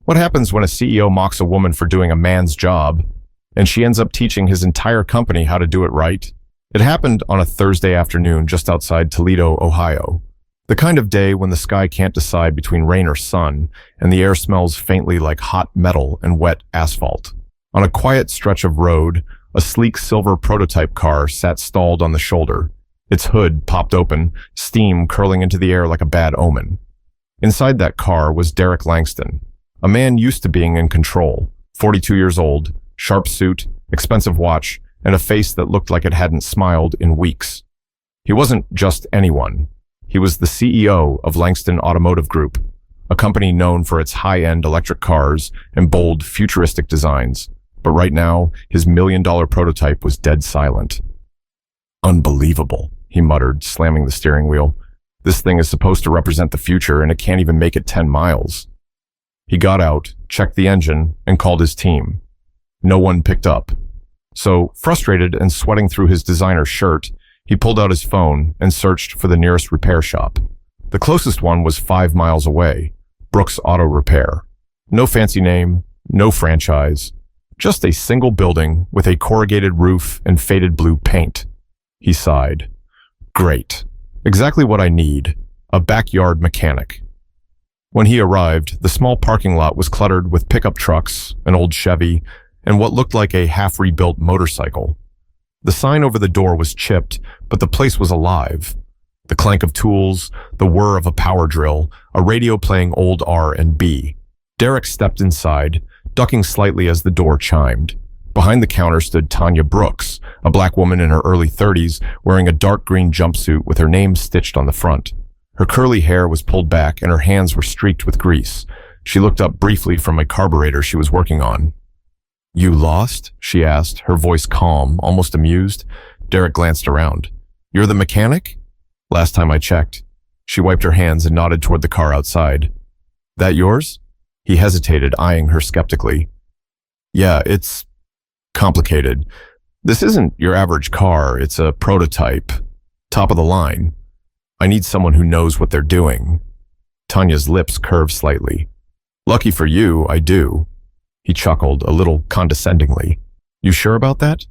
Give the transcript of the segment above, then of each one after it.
What happens when a CEO mocks a woman for doing a man's job, and she ends up teaching his entire company how to do it right? It happened on a Thursday afternoon just outside Toledo, Ohio. The kind of day when the sky can't decide between rain or sun, and the air smells faintly like hot metal and wet asphalt. On a quiet stretch of road, a sleek silver prototype car sat stalled on the shoulder. Its hood popped open, steam curling into the air like a bad omen. Inside that car was Derrick Langston, a man used to being in control, 42 years old, sharp suit, expensive watch, and a face that looked like it hadn't smiled in weeks. He wasn't just anyone. He was the CEO of Langston Automotive Group, a company known for its high-end electric cars and bold, futuristic designs. But right now, his million-dollar prototype was dead silent. "Unbelievable," he muttered, slamming the steering wheel. "This thing is supposed to represent the future, and it can't even make it 10 miles. He got out, checked the engine, and called his team. No one picked up. So, frustrated and sweating through his designer shirt, he pulled out his phone and searched for the nearest repair shop. The closest one was 5 miles away, Brooks Auto Repair. No fancy name, no franchise, just a single building with a corrugated roof and faded blue paint. He sighed. Great. Exactly what I need. A backyard mechanic. When he arrived, the small parking lot was cluttered with pickup trucks, an old Chevy, and what looked like a half-rebuilt motorcycle. The sign over the door was chipped, but the place was alive. The clank of tools, the whir of a power drill, a radio playing old R&B. Derrick stepped inside, ducking slightly as the door chimed. Behind the counter stood Tanya Brooks, a black woman in her early 30s, wearing a dark green jumpsuit with her name stitched on the front. Her curly hair was pulled back and her hands were streaked with grease. She looked up briefly from a carburetor she was working on. "You lost?" she asked, her voice calm, almost amused. Derrick glanced around. "You're the mechanic?" "Last time I checked." She wiped her hands and nodded toward the car outside. "That yours?" He hesitated, eyeing her skeptically. "Yeah, it's complicated. This isn't your average car, it's a prototype. Top of the line. I need someone who knows what they're doing." Tanya's lips curved slightly. "Lucky for you, I do." He chuckled, a little condescendingly. "You sure about that?"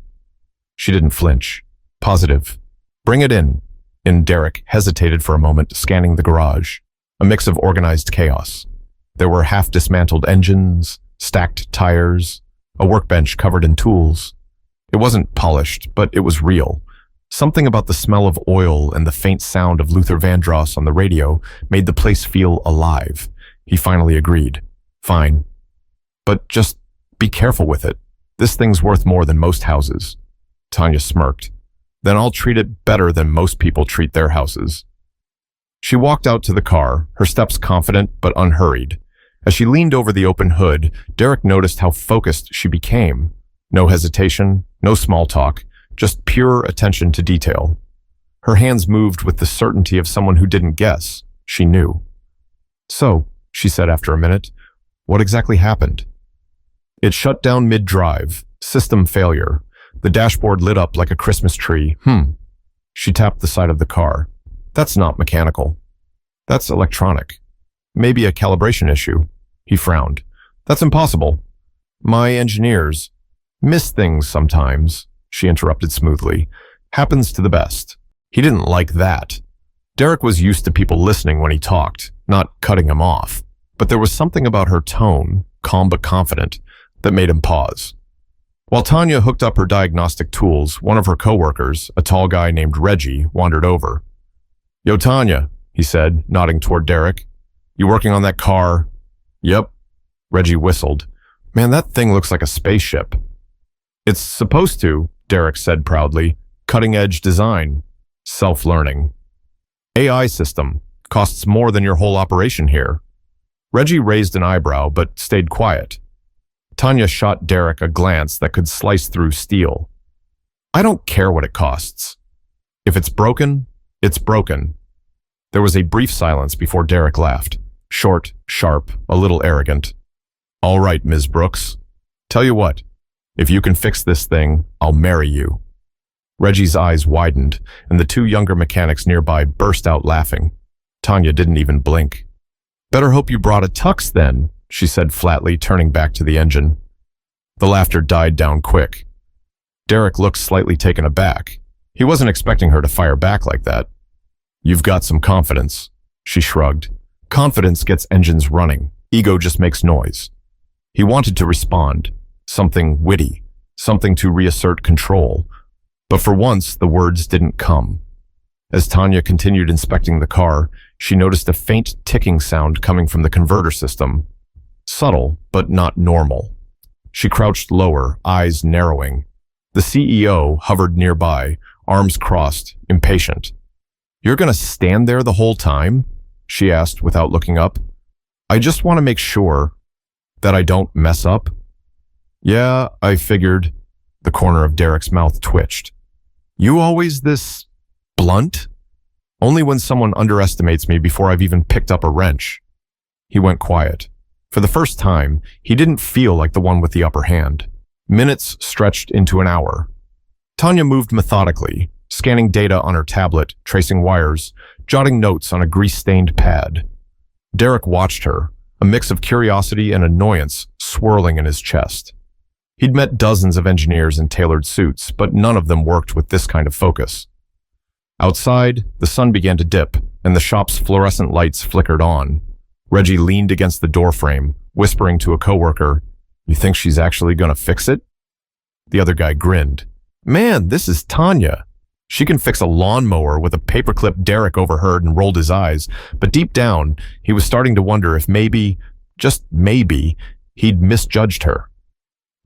She didn't flinch. "Positive. Bring it in." And Derrick hesitated for a moment, scanning the garage. A mix of organized chaos. There were half-dismantled engines, stacked tires, a workbench covered in tools. It wasn't polished, but it was real. Something about the smell of oil and the faint sound of Luther Vandross on the radio made the place feel alive. He finally agreed. "Fine. But just be careful with it. This thing's worth more than most houses." Tanya smirked. "Then I'll treat it better than most people treat their houses." She walked out to the car, her steps confident but unhurried. As she leaned over the open hood, Derrick noticed how focused she became. No hesitation, no small talk, just pure attention to detail. Her hands moved with the certainty of someone who didn't guess. She knew. "So," she said after a minute, "what exactly happened?" "It shut down mid-drive. System failure. The dashboard lit up like a Christmas tree." She tapped the side of the car. "That's not mechanical. That's electronic. Maybe a calibration issue." He frowned. "That's impossible. My engineers miss things sometimes," she interrupted smoothly. "Happens to the best." He didn't like that. Derrick was used to people listening when he talked, not cutting him off. But there was something about her tone, calm but confident, that made him pause. While Tanya hooked up her diagnostic tools, one of her coworkers, a tall guy named Reggie, wandered over. "Yo, Tanya," he said, nodding toward Derrick. "You working on that car?" "Yep." Reggie whistled. "Man, that thing looks like a spaceship." "It's supposed to," Derrick said proudly. "Cutting-edge design. Self-learning. AI system. Costs more than your whole operation here." Reggie raised an eyebrow, but stayed quiet. Tanya shot Derrick a glance that could slice through steel. "I don't care what it costs. If it's broken, it's broken." There was a brief silence before Derrick laughed. Short, sharp, a little arrogant. "All right, Ms. Brooks. Tell you what, if you can fix this thing, I'll marry you." Reggie's eyes widened, and the two younger mechanics nearby burst out laughing. Tanya didn't even blink. "Better hope you brought a tux then," she said flatly, turning back to the engine. The laughter died down quick. Derrick looked slightly taken aback. He wasn't expecting her to fire back like that. You've got some confidence, she shrugged. Confidence gets engines running. Ego just makes noise. He wanted to respond, something witty, something to reassert control. But for once, the words didn't come. As Tanya continued inspecting the car, she noticed a faint ticking sound coming from the converter system. Subtle, but not normal. She crouched lower, eyes narrowing. The CEO hovered nearby, arms crossed, impatient. You're gonna stand there the whole time? She asked without looking up. I just want to make sure that I don't mess up. Yeah, I figured. The corner of Derrick's mouth twitched. You always this blunt? Only when someone underestimates me before I've even picked up a wrench. He went quiet. For the first time, he didn't feel like the one with the upper hand. Minutes stretched into an hour. Tanya moved methodically, scanning data on her tablet, tracing wires, jotting notes on a grease-stained pad. Derrick watched her, a mix of curiosity and annoyance swirling in his chest. He'd met dozens of engineers in tailored suits, but none of them worked with this kind of focus. Outside, the sun began to dip, and the shop's fluorescent lights flickered on. Reggie leaned against the doorframe, whispering to a coworker, "You think she's actually gonna fix it?" The other guy grinned. "Man, this is Tanya. She can fix a lawnmower," with a paperclip Derrick overheard and rolled his eyes, but deep down, he was starting to wonder if maybe, just maybe, he'd misjudged her.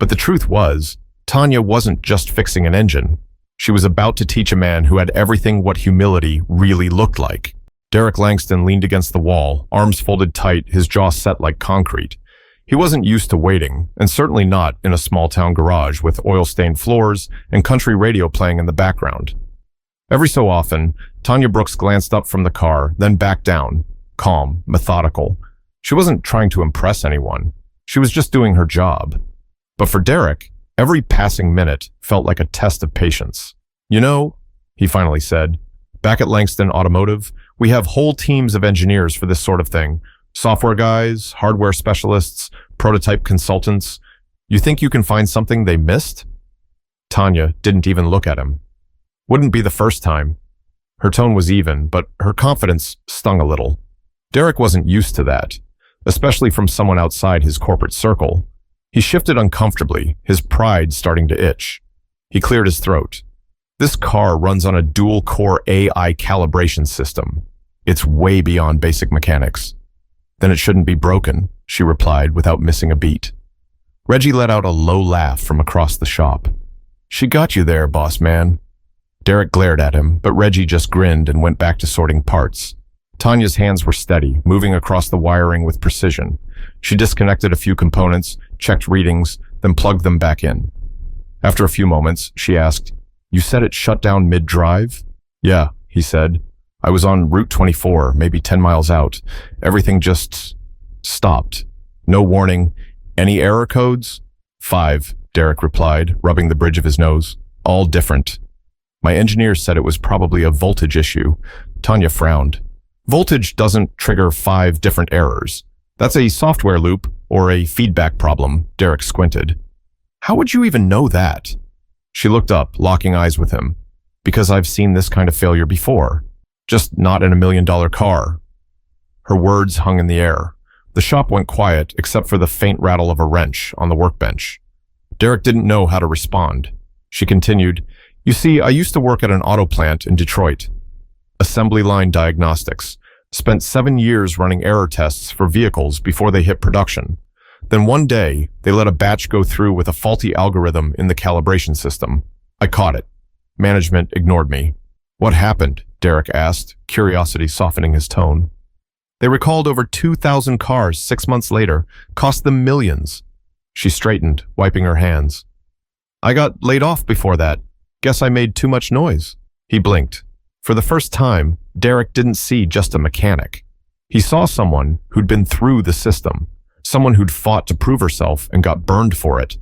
But the truth was, Tanya wasn't just fixing an engine. She was about to teach a man who had everything what humility really looked like. Derrick Langston leaned against the wall, arms folded tight, his jaw set like concrete. He wasn't used to waiting, and certainly not in a small-town garage with oil-stained floors and country radio playing in the background. Every so often, Tanya Brooks glanced up from the car, then back down, calm, methodical. She wasn't trying to impress anyone. She was just doing her job. But for Derrick, every passing minute felt like a test of patience. "You know," he finally said, "back at Langston Automotive, we have whole teams of engineers for this sort of thing. Software guys, hardware specialists, prototype consultants. You think you can find something they missed?" Tanya didn't even look at him. Wouldn't be the first time. Her tone was even, but her confidence stung a little. Derrick wasn't used to that, especially from someone outside his corporate circle. He shifted uncomfortably, his pride starting to itch. He cleared his throat. "This car runs on a dual-core AI calibration system. It's way beyond basic mechanics." "Then it shouldn't be broken," she replied without missing a beat. Reggie let out a low laugh from across the shop. "She got you there, boss man." Derrick glared at him, but Reggie just grinned and went back to sorting parts. Tanya's hands were steady, moving across the wiring with precision. She disconnected a few components, checked readings, then plugged them back in. After a few moments, she asked, "You said it shut down mid-drive?" "Yeah," he said. "I was on Route 24, maybe 10 miles out. Everything just stopped. No warning. Any error codes?" "5, Derrick replied, rubbing the bridge of his nose. "All different. My engineer said it was probably a voltage issue." Tanya frowned. "Voltage doesn't trigger 5 different errors. That's a software loop or a feedback problem," Derrick squinted. "How would you even know that?" She looked up, locking eyes with him. "Because I've seen this kind of failure before. Just not in $1 million car." Her words hung in the air. The shop went quiet except for the faint rattle of a wrench on the workbench. Derrick didn't know how to respond. She continued, "You see, I used to work at an auto plant in Detroit. Assembly line diagnostics. Spent 7 years running error tests for vehicles before they hit production. Then one day, they let a batch go through with a faulty algorithm in the calibration system. I caught it. Management ignored me." "What happened?" Derrick asked, curiosity softening his tone. "They recalled over 2,000 cars 6 months later, cost them millions." She straightened, wiping her hands. "I got laid off before that. Guess I made too much noise." He blinked. For the first time, Derrick didn't see just a mechanic. He saw someone who'd been through the system, someone who'd fought to prove herself and got burned for it.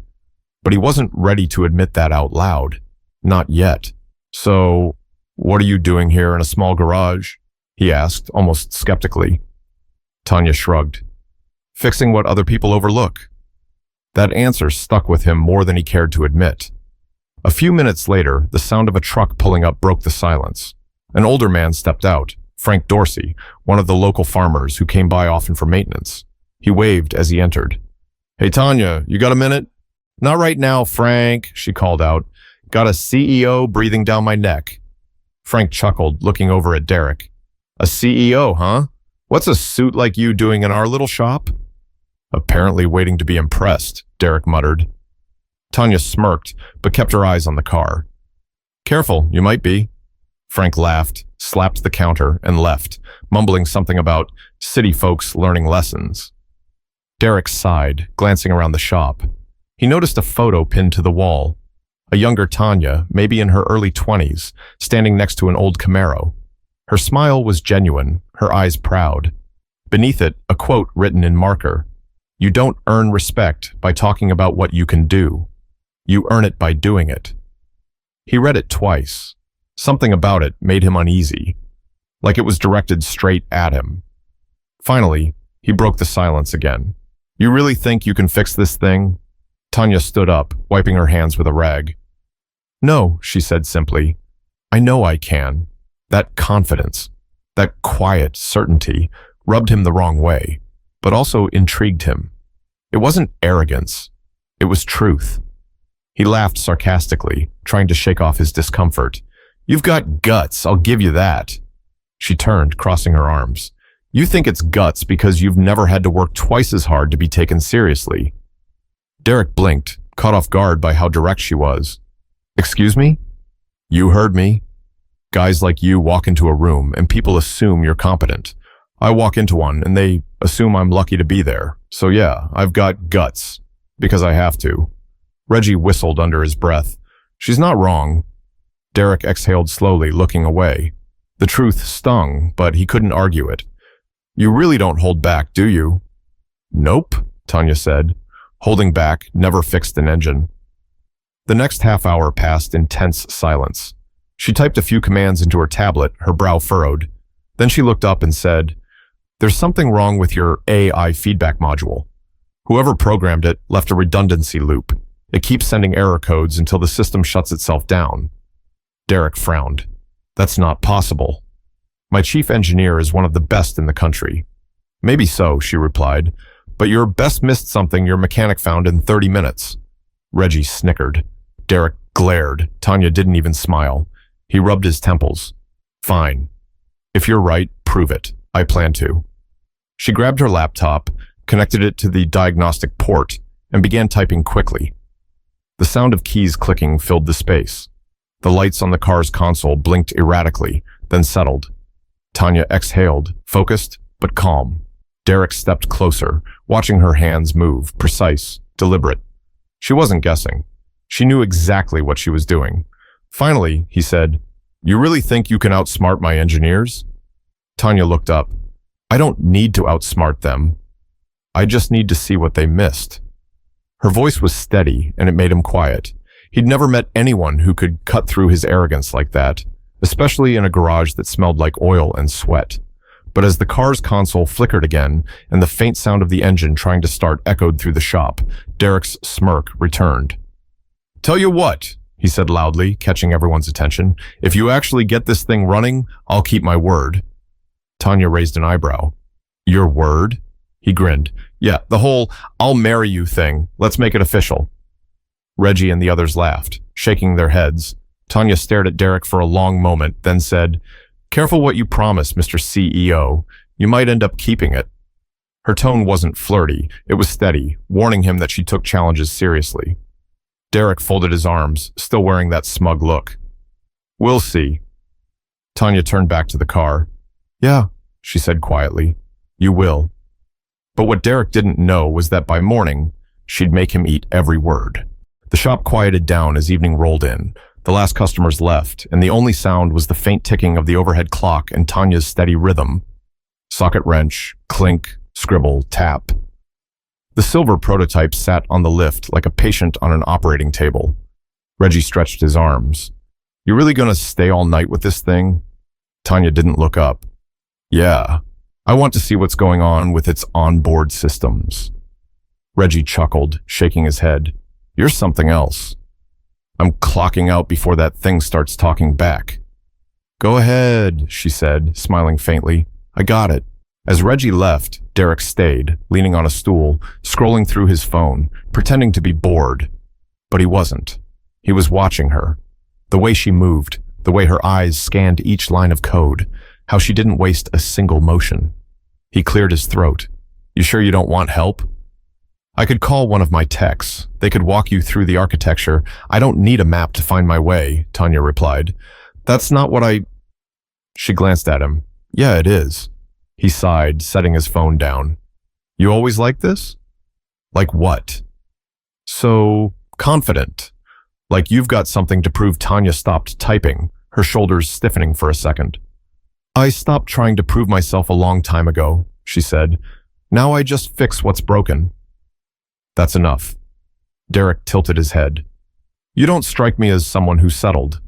But he wasn't ready to admit that out loud. Not yet. "So, what are you doing here in a small garage?" he asked, almost skeptically. Tanya shrugged. Fixing what other people overlook. That answer stuck with him more than he cared to admit. A few minutes later, the sound of a truck pulling up broke the silence. An older man stepped out, Frank Dorsey, one of the local farmers who came by often for maintenance. He waved as he entered. "Hey, Tanya, you got a minute?" "Not right now, Frank," she called out. "Got a CEO breathing down my neck." Frank chuckled, looking over at Derrick. "A CEO, huh? What's a suit like you doing in our little shop?" "Apparently waiting to be impressed," Derrick muttered. Tanya smirked, but kept her eyes on the car. "Careful, you might be." Frank laughed, slapped the counter, and left, mumbling something about city folks learning lessons. Derrick sighed, glancing around the shop. He noticed a photo pinned to the wall. A younger Tanya, maybe in her early 20s, standing next to an old Camaro. Her smile was genuine, her eyes proud. Beneath it, a quote written in marker. "You don't earn respect by talking about what you can do. You earn it by doing it." He read it twice. Something about it made him uneasy, like it was directed straight at him. Finally, he broke the silence again. "You really think you can fix this thing?" Tanya stood up, wiping her hands with a rag. "No," she said simply. "I know I can." That confidence, that quiet certainty, rubbed him the wrong way, but also intrigued him. It wasn't arrogance. It was truth. He laughed sarcastically, trying to shake off his discomfort. "You've got guts, I'll give you that." She turned, crossing her arms. "You think it's guts because you've never had to work twice as hard to be taken seriously." Derrick blinked, caught off guard by how direct she was. "Excuse me?" "You heard me. Guys like you walk into a room and people assume you're competent. I walk into one and they assume I'm lucky to be there. So yeah, I've got guts. Because I have to." Reggie whistled under his breath. "She's not wrong." Derrick exhaled slowly, looking away. The truth stung, but he couldn't argue it. "You really don't hold back, do you?" "Nope," Tanya said. Holding back never fixed an engine. The next half hour passed in tense silence. She typed a few commands into her tablet, her brow furrowed. Then she looked up and said, "There's something wrong with your AI feedback module. Whoever programmed it left a redundancy loop. It keeps sending error codes until the system shuts itself down." Derrick frowned. "That's not possible. My chief engineer is one of the best in the country." "Maybe so," she replied, "but your best missed something your mechanic found in 30 minutes. Reggie snickered. Derrick glared. Tanya didn't even smile. He rubbed his temples. "Fine. If you're right, prove it. I plan to." She grabbed her laptop, connected it to the diagnostic port, and began typing quickly. The sound of keys clicking filled the space. The lights on the car's console blinked erratically, then settled. Tanya exhaled, focused but calm. Derrick stepped closer, watching her hands move, precise, deliberate. She wasn't guessing. She knew exactly what she was doing. Finally, he said, "You really think you can outsmart my engineers?" Tanya looked up. "I don't need to outsmart them. I just need to see what they missed." Her voice was steady, and it made him quiet. He'd never met anyone who could cut through his arrogance like that, especially in a garage that smelled like oil and sweat. But as the car's console flickered again, and the faint sound of the engine trying to start echoed through the shop, Derrick's smirk returned. "Tell you what," he said loudly, catching everyone's attention. "If you actually get this thing running, I'll keep my word." Tanya raised an eyebrow. "Your word?" He grinned. "Yeah, the whole 'I'll marry you' thing. Let's make it official." Reggie and the others laughed, shaking their heads. Tanya stared at Derrick for a long moment, then said, "Careful what you promise, Mr. CEO. You might end up keeping it." Her tone wasn't flirty. It was steady, warning him that she took challenges seriously. Derrick folded his arms, still wearing that smug look. "We'll see." Tanya turned back to the car. "Yeah," she said quietly. "You will." But what Derrick didn't know was that by morning, she'd make him eat every word. The shop quieted down as evening rolled in. The last customers left, and the only sound was the faint ticking of the overhead clock and Tanya's steady rhythm. Socket wrench, clink, scribble, tap. The silver prototype sat on the lift like a patient on an operating table. Reggie stretched his arms. "You really gonna stay all night with this thing?" Tanya didn't look up. "Yeah. I want to see what's going on with its onboard systems. Reggie chuckled, shaking his head. You're something else. I'm clocking out before that thing starts talking back. Go ahead, she said, smiling faintly. I got it. As Reggie left, Derrick stayed, leaning on a stool, scrolling through his phone, pretending to be bored. But he wasn't. He was watching her. The way she moved, the way her eyes scanned each line of code, how she didn't waste a single motion. He cleared his throat. You sure you don't want help? I could call one of my techs. They could walk you through the architecture. I don't need a map to find my way, Tanya replied. That's not what I... She glanced at him. Yeah, it is. He sighed, setting his phone down. You always like this? Like what? So confident. Like you've got something to prove. Tanya stopped typing, her shoulders stiffening for a second. I stopped trying to prove myself a long time ago, she said. Now I just fix what's broken. That's enough. Derrick tilted his head. You don't strike me as someone who settled.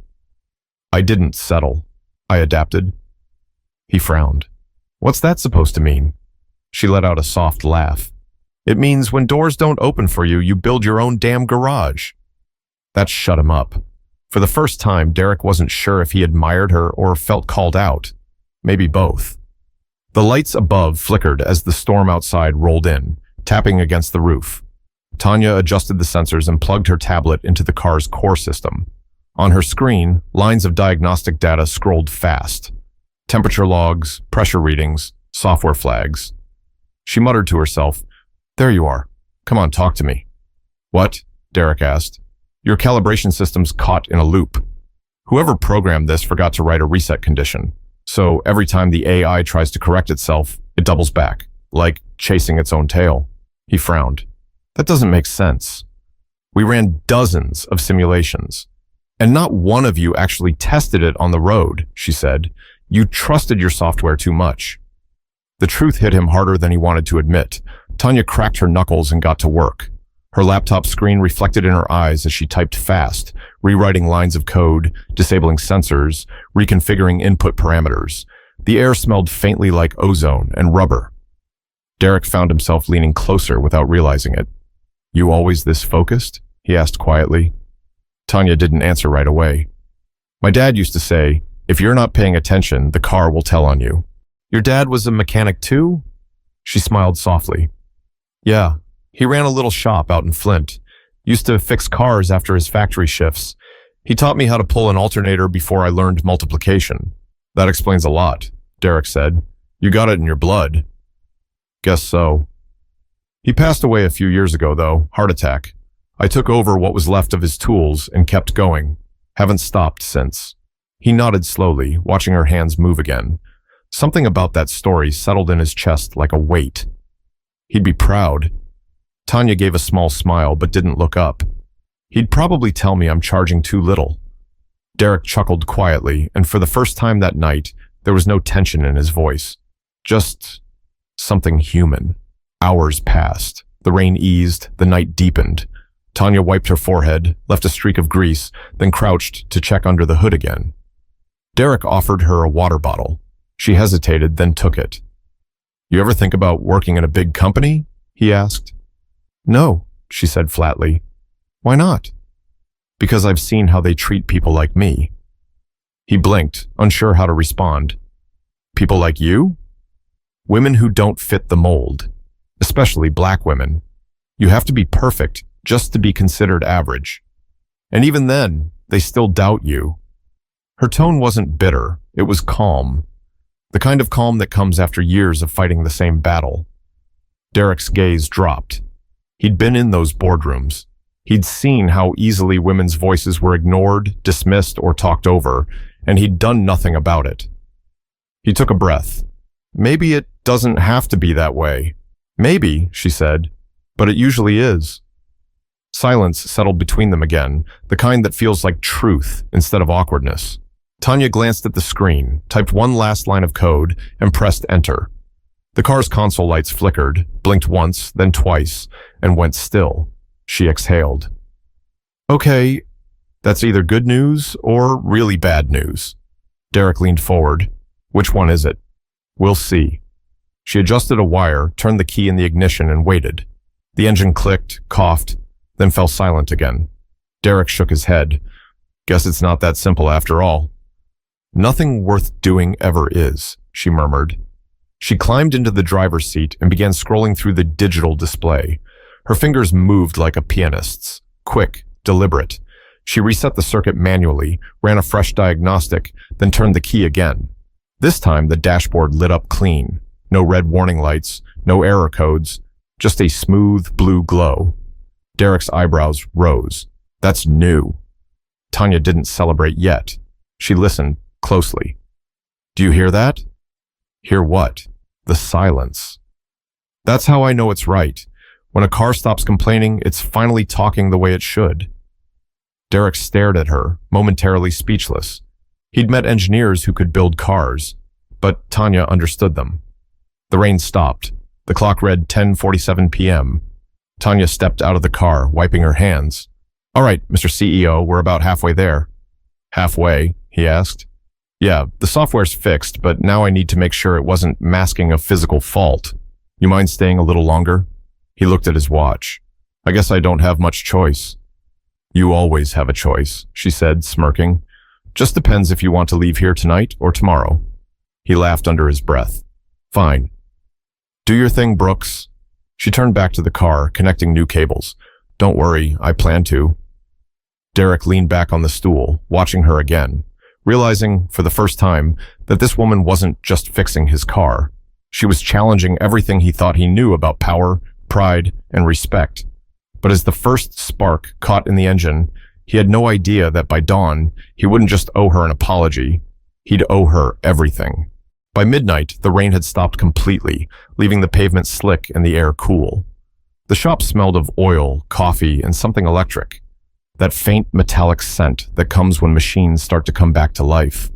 I didn't settle. I adapted. He frowned. What's that supposed to mean? She let out a soft laugh. It means when doors don't open for you, you build your own damn garage. That shut him up. For the first time, Derrick wasn't sure if he admired her or felt called out. Maybe both. The lights above flickered as the storm outside rolled in, tapping against the roof. Tanya adjusted the sensors and plugged her tablet into the car's core system. On her screen, lines of diagnostic data scrolled fast. Temperature logs, pressure readings, software flags. She muttered to herself, There you are. Come on, talk to me. What? Derrick asked. Your calibration system's caught in a loop. Whoever programmed this forgot to write a reset condition. So every time the AI tries to correct itself, it doubles back, like chasing its own tail. He frowned. That doesn't make sense. We ran dozens of simulations, and not one of you actually tested it on the road, she said. You trusted your software too much. The truth hit him harder than he wanted to admit. Tanya cracked her knuckles and got to work. Her laptop screen reflected in her eyes as she typed fast, rewriting lines of code, disabling sensors, reconfiguring input parameters. The air smelled faintly like ozone and rubber. Derrick found himself leaning closer without realizing it. You always this focused? He asked quietly. Tanya didn't answer right away. My dad used to say, if you're not paying attention, the car will tell on you. Your dad was a mechanic too? She smiled softly. Yeah, he ran a little shop out in Flint. Used to fix cars after his factory shifts. He taught me how to pull an alternator before I learned multiplication. That explains a lot, Derrick said. You got it in your blood. Guess so. He passed away a few years ago, though, heart attack. I took over what was left of his tools and kept going. Haven't stopped since. He nodded slowly, watching her hands move again. Something about that story settled in his chest like a weight. He'd be proud. Tanya gave a small smile but didn't look up. He'd probably tell me I'm charging too little. Derrick chuckled quietly, and for the first time that night, there was no tension in his voice. Just something human. Hours passed. The rain eased, the night deepened. Tanya wiped her forehead, left a streak of grease, then crouched to check under the hood again. Derrick offered her a water bottle. She hesitated, then took it. You ever think about working in a big company? He asked. No, she said flatly. Why not? Because I've seen how they treat people like me. He blinked, unsure how to respond. People like you? Women who don't fit the mold. Especially black women. You have to be perfect just to be considered average. And even then, they still doubt you. Her tone wasn't bitter, it was calm. The kind of calm that comes after years of fighting the same battle. Derrick's gaze dropped. He'd been in those boardrooms. He'd seen how easily women's voices were ignored, dismissed, or talked over, and he'd done nothing about it. He took a breath. Maybe it doesn't have to be that way. Maybe, she said, but it usually is. Silence settled between them again, the kind that feels like truth instead of awkwardness. Tanya glanced at the screen, typed one last line of code, and pressed enter. The car's console lights flickered, blinked once, then twice, and went still. She exhaled. Okay, that's either good news or really bad news. Derrick leaned forward. Which one is it? We'll see. She adjusted a wire, turned the key in the ignition, and waited. The engine clicked, coughed, then fell silent again. Derrick shook his head. Guess it's not that simple after all. Nothing worth doing ever is, she murmured. She climbed into the driver's seat and began scrolling through the digital display. Her fingers moved like a pianist's, quick, deliberate. She reset the circuit manually, ran a fresh diagnostic, then turned the key again. This time, the dashboard lit up clean. No red warning lights, no error codes, just a smooth blue glow. Derrick's eyebrows rose. That's new. Tanya didn't celebrate yet. She listened closely. Do you hear that? Hear what? The silence. That's how I know it's right. When a car stops complaining, it's finally talking the way it should. Derrick stared at her, momentarily speechless. He'd met engineers who could build cars, but Tanya understood them. The rain stopped. The clock read 10:47 p.m. Tanya stepped out of the car, wiping her hands. All right, Mr. CEO, we're about halfway there. Halfway? He asked. Yeah, the software's fixed, but now I need to make sure it wasn't masking a physical fault. You mind staying a little longer? He looked at his watch. I guess I don't have much choice. You always have a choice, she said, smirking. Just depends if you want to leave here tonight or tomorrow. He laughed under his breath. Fine. Do your thing, Brooks. She turned back to the car, connecting new cables. Don't worry, I plan to. Derrick leaned back on the stool, watching her again, realizing, for the first time, that this woman wasn't just fixing his car. She was challenging everything he thought he knew about power, pride, and respect. But as the first spark caught in the engine, he had no idea that by dawn, he wouldn't just owe her an apology. He'd owe her everything. By midnight, the rain had stopped completely, leaving the pavement slick and the air cool. The shop smelled of oil, coffee, and something electric. That faint metallic scent that comes when machines start to come back to life.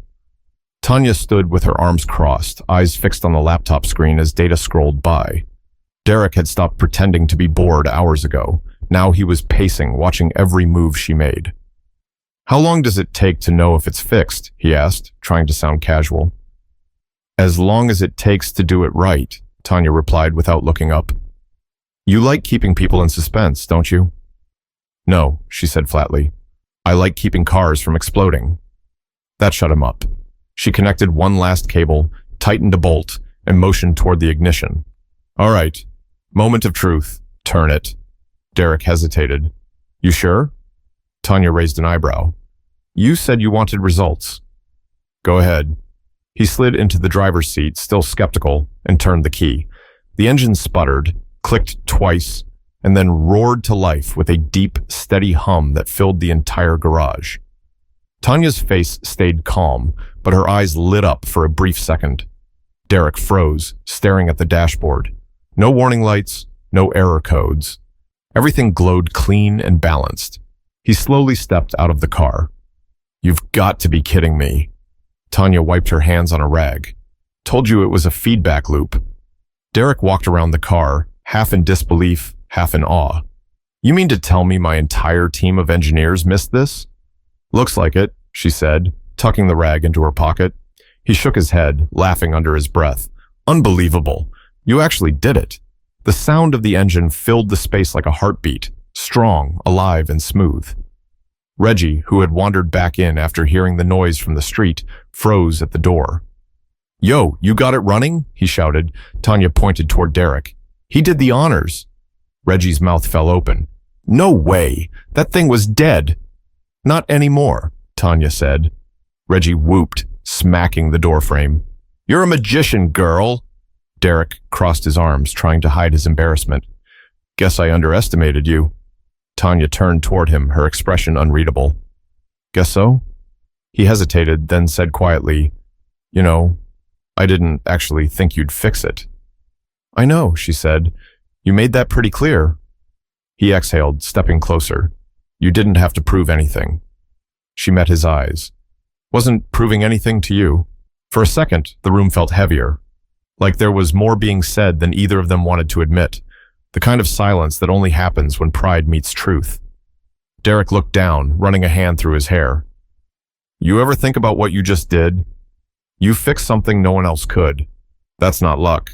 Tanya stood with her arms crossed, eyes fixed on the laptop screen as data scrolled by. Derrick had stopped pretending to be bored hours ago. Now he was pacing, watching every move she made. How long does it take to know if it's fixed? He asked, trying to sound casual. As long as it takes to do it right, Tanya replied without looking up. You like keeping people in suspense, don't you? No, she said flatly. I like keeping cars from exploding. That shut him up. She connected one last cable, tightened a bolt, and motioned toward the ignition. All right. Moment of truth. Turn it. Derrick hesitated. You sure? Tanya raised an eyebrow. You said you wanted results. Go ahead. He slid into the driver's seat, still skeptical, and turned the key. The engine sputtered, clicked twice, and then roared to life with a deep, steady hum that filled the entire garage. Tanya's face stayed calm, but her eyes lit up for a brief second. Derrick froze, staring at the dashboard. No warning lights, no error codes. Everything glowed clean and balanced. He slowly stepped out of the car. You've got to be kidding me. Tanya wiped her hands on a rag. Told you it was a feedback loop. Derrick walked around the car, half in disbelief, half in awe. You mean to tell me my entire team of engineers missed this? Looks like it, she said, tucking the rag into her pocket. He shook his head, laughing under his breath. Unbelievable. You actually did it. The sound of the engine filled the space like a heartbeat, strong, alive, and smooth. Reggie, who had wandered back in after hearing the noise from the street, froze at the door. Yo, you got it running? He shouted. Tanya pointed toward Derrick. He did the honors. Reggie's mouth fell open. No way. That thing was dead. Not anymore, Tanya said. Reggie whooped, smacking the doorframe. You're a magician, girl. Derrick crossed his arms, trying to hide his embarrassment. Guess I underestimated you. Tanya turned toward him, her expression unreadable. Guess so? He hesitated, then said quietly, You know, I didn't actually think you'd fix it. I know, she said. You made that pretty clear. He exhaled, stepping closer. You didn't have to prove anything. She met his eyes. Wasn't proving anything to you. For a second, the room felt heavier, like there was more being said than either of them wanted to admit, the kind of silence that only happens when pride meets truth. Derrick looked down, running a hand through his hair. You ever think about what you just did? You fixed something no one else could. That's not luck.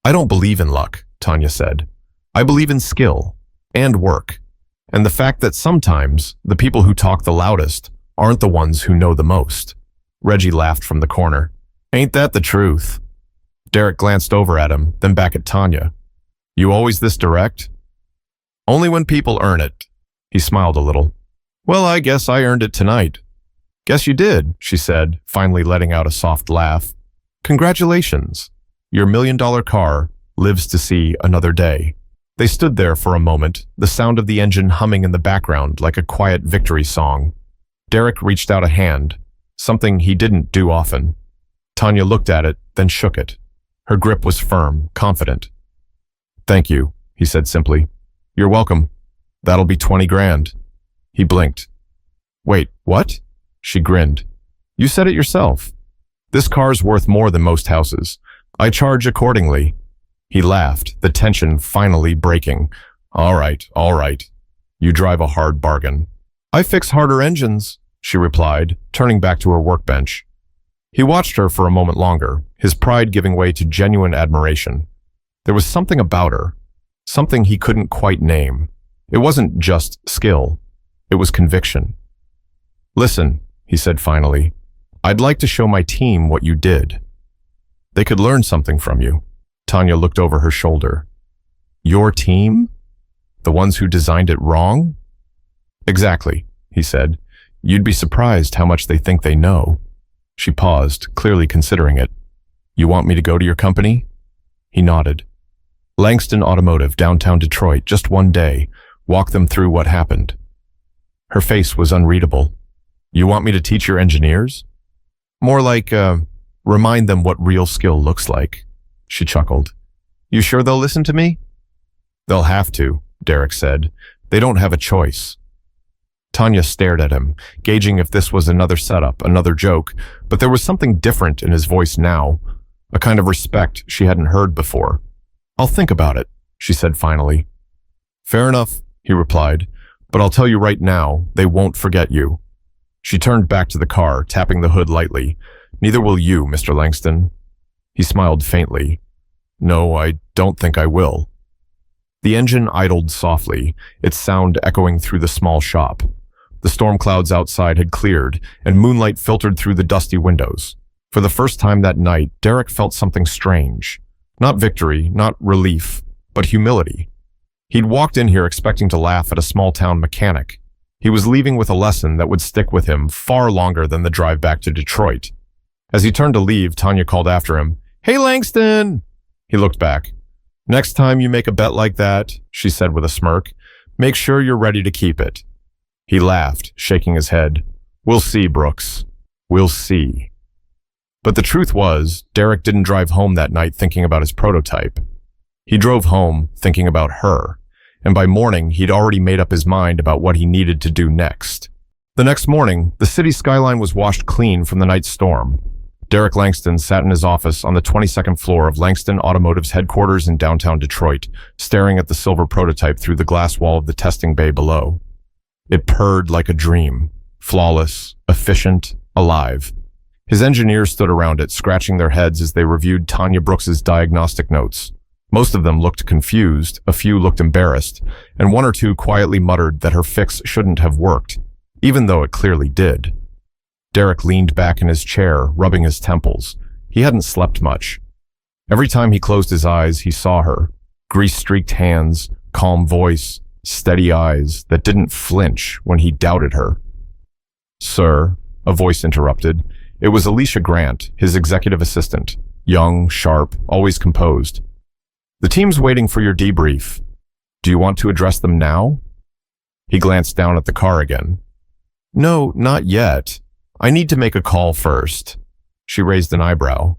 I don't believe in luck, Tanya said. I believe in skill and work, and the fact that sometimes the people who talk the loudest aren't the ones who know the most. Reggie laughed from the corner. Ain't that the truth? Derrick glanced over at him, then back at Tanya. You always this direct? Only when people earn it. He smiled a little. Well, I guess I earned it tonight. Guess you did, she said, finally letting out a soft laugh. Congratulations. Your $1 million car lives to see another day. They stood there for a moment, the sound of the engine humming in the background like a quiet victory song. Derrick reached out a hand, something he didn't do often. Tanya looked at it, then shook it. Her grip was firm, confident. Thank you, he said simply. You're welcome. That'll be 20 grand. He blinked. Wait, what? She grinned. You said it yourself. This car's worth more than most houses. I charge accordingly. He laughed, the tension finally breaking. All right. You drive a hard bargain. I fix harder engines, she replied, turning back to her workbench. He watched her for a moment longer, his pride giving way to genuine admiration. There was something about her, something he couldn't quite name. It wasn't just skill, it was conviction. Listen, he said finally, I'd like to show my team what you did. They could learn something from you. Tanya looked over her shoulder. Your team? The ones who designed it wrong? Exactly, he said. You'd be surprised how much they think they know. She paused, clearly considering it. You want me to go to your company? He nodded. Langston Automotive, downtown Detroit, just one day. Walk them through what happened. Her face was unreadable. You want me to teach your engineers? More like, remind them what real skill looks like. She chuckled. You sure they'll listen to me? They'll have to, Derrick said. They don't have a choice. Tanya stared at him, gauging if this was another setup, another joke, but there was something different in his voice now, a kind of respect she hadn't heard before. I'll think about it, she said finally. Fair enough, he replied, but I'll tell you right now, they won't forget you. She turned back to the car, tapping the hood lightly. Neither will you, Mr. Langston. He smiled faintly. No, I don't think I will. The engine idled softly, its sound echoing through the small shop. The storm clouds outside had cleared, and moonlight filtered through the dusty windows. For the first time that night, Derrick felt something strange. Not victory, not relief, but humility. He'd walked in here expecting to laugh at a small-town mechanic. He was leaving with a lesson that would stick with him far longer than the drive back to Detroit. As he turned to leave, Tanya called after him, Hey, Langston! He looked back. Next time you make a bet like that, she said with a smirk, make sure you're ready to keep it. He laughed, shaking his head. We'll see, Brooks. We'll see. But the truth was, Derrick didn't drive home that night thinking about his prototype. He drove home thinking about her, and by morning he'd already made up his mind about what he needed to do next. The next morning, the city skyline was washed clean from the night's storm. Derrick Langston sat in his office on the 22nd floor of Langston Automotive's headquarters in downtown Detroit, staring at the silver prototype through the glass wall of the testing bay below. It purred like a dream, flawless, efficient, alive. His engineers stood around it, scratching their heads as they reviewed Tanya Brooks's diagnostic notes. Most of them looked confused, a few looked embarrassed, and one or two quietly muttered that her fix shouldn't have worked, even though it clearly did. Derrick leaned back in his chair, rubbing his temples. He hadn't slept much. Every time he closed his eyes, he saw her. Grease-streaked hands, calm voice, steady eyes that didn't flinch when he doubted her. Sir, a voice interrupted. It was Alicia Grant, his executive assistant. Young, sharp, always composed. The team's waiting for your debrief. Do you want to address them now? He glanced down at the car again. No, not yet. I need to make a call first. She raised an eyebrow.